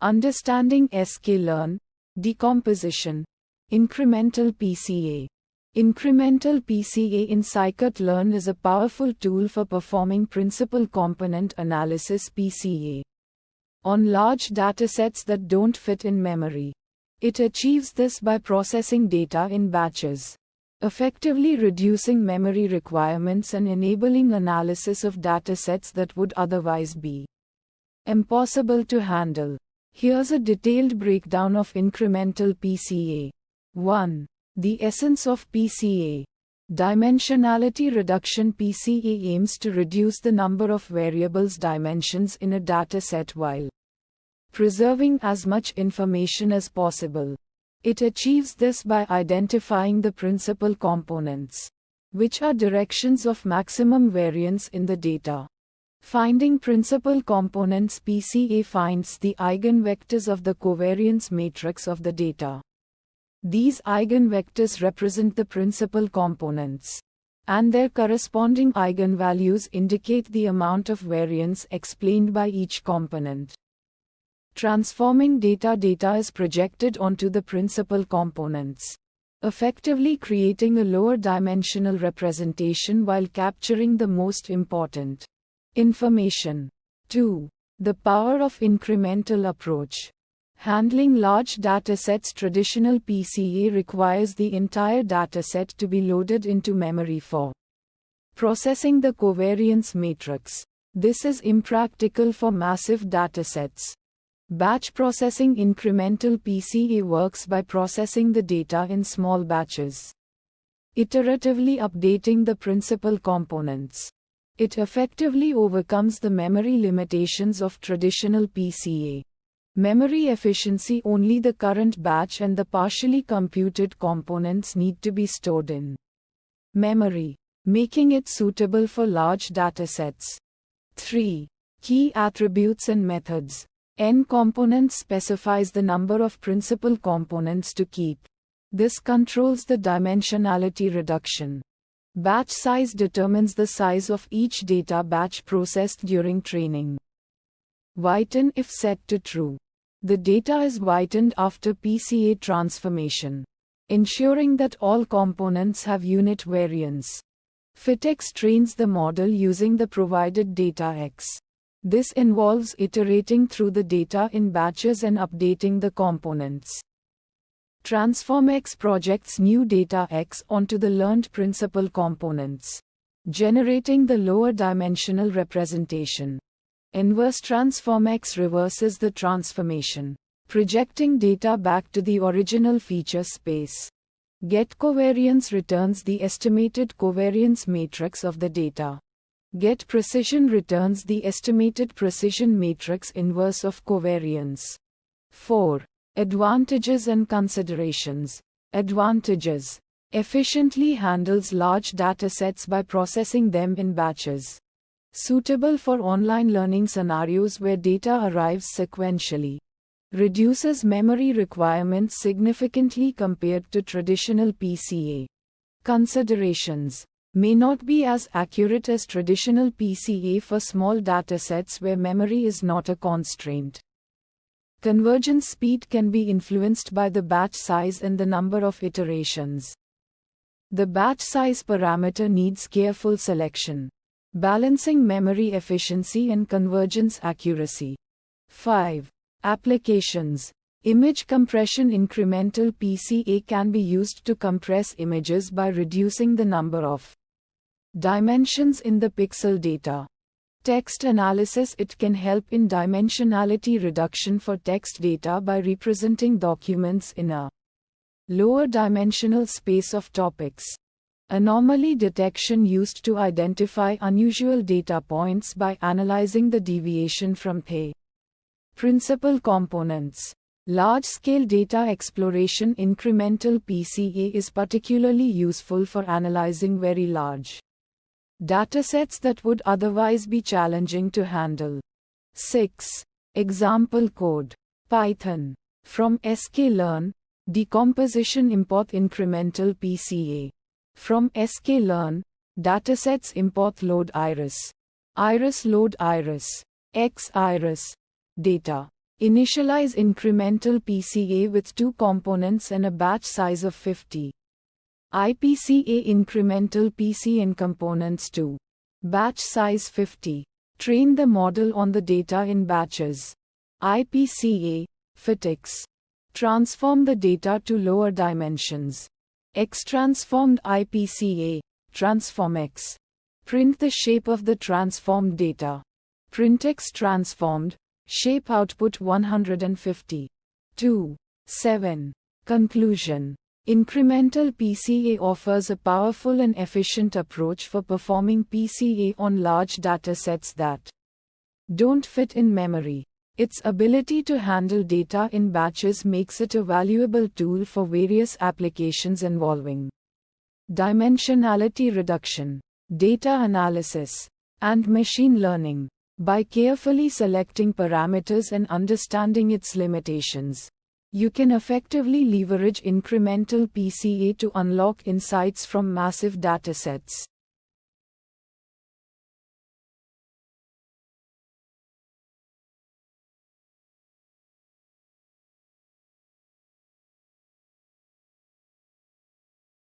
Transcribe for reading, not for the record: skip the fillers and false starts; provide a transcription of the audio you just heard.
Understanding sklearn, decomposition, incremental PCA. Incremental PCA in scikit-learn is a powerful tool for performing principal component analysis (PCA) on large datasets that don't fit in memory. It achieves this by processing data in batches, effectively reducing memory requirements and enabling analysis of datasets that would otherwise be impossible to handle. Here's a detailed breakdown of incremental PCA. 1. The essence of PCA. Dimensionality reduction. PCA aims to reduce the number of variables dimensions in a dataset while preserving as much information as possible. It achieves this by identifying the principal components, which are directions of maximum variance in the data. Finding principal components. PCA finds the eigenvectors of the covariance matrix of the data. These eigenvectors represent the principal components, and their corresponding eigenvalues indicate the amount of variance explained by each component. Transforming data. Data is projected onto the principal components, effectively creating a lower dimensional representation while capturing the most important information. 2. The power of incremental approach. Handling large datasets. Traditional PCA requires the entire dataset to be loaded into memory for processing the covariance matrix. This is impractical for massive datasets. Batch processing. Incremental PCA works by processing the data in small batches, iteratively updating the principal components. It effectively overcomes the memory limitations of traditional PCA. Memory efficiency. Only the current batch and the partially computed components need to be stored in memory, making it suitable for large datasets. 3. Key attributes and methods. N components specifies the number of principal components to keep. This controls the dimensionality reduction. Batch size determines the size of each data batch processed during training. Whiten. If set to true, the data is whitened after PCA transformation, ensuring that all components have unit variance. Fitx trains the model using the provided data X. This involves iterating through the data in batches and updating the components. TransformX projects new data X onto the learned principal components, generating the lower dimensional representation. Inverse TransformX reverses the transformation, projecting data back to the original feature space. GetCovariance returns the estimated covariance matrix of the data. GetPrecision returns the estimated precision matrix inverse of covariance. 4. Advantages and considerations. Advantages. Efficiently handles large datasets by processing them in batches. Suitable for online learning scenarios where data arrives sequentially. Reduces memory requirements significantly compared to traditional PCA. Considerations. May not be as accurate as traditional PCA for small datasets where memory is not a constraint. Convergence speed can be influenced by the batch size and the number of iterations. The batch size parameter needs careful selection, balancing memory efficiency and convergence accuracy. 5. Applications. Image compression. Incremental PCA can be used to compress images by reducing the number of dimensions in the pixel data. Text analysis. It can help in dimensionality reduction for text data by representing documents in a lower dimensional space of topics. Anomaly detection. Used to identify unusual data points by analyzing the deviation from the principal components. Large-scale data exploration. Incremental PCA is particularly useful for analyzing very large datasets that would otherwise be challenging to handle. 6. Example code. Python. From sklearn, decomposition. Import incremental PCA. From sklearn, datasets. Import load iris. Iris load iris. X iris. Data. Initialize incremental PCA with 2 components and a batch size of 50. IPCA incremental PCA components 2. Batch size 50. Train the model on the data in batches. IPCA, FitX. Transform the data to lower dimensions. X-transformed IPCA, TransformX. Print the shape of the transformed data. PrintX transformed, shape output 150. 2. 7. Conclusion. Incremental PCA offers a powerful and efficient approach for performing PCA on large datasets that don't fit in memory. Its ability to handle data in batches makes it a valuable tool for various applications involving dimensionality reduction, data analysis, and machine learning. By carefully selecting parameters and understanding its limitations, you can effectively leverage incremental PCA to unlock insights from massive datasets.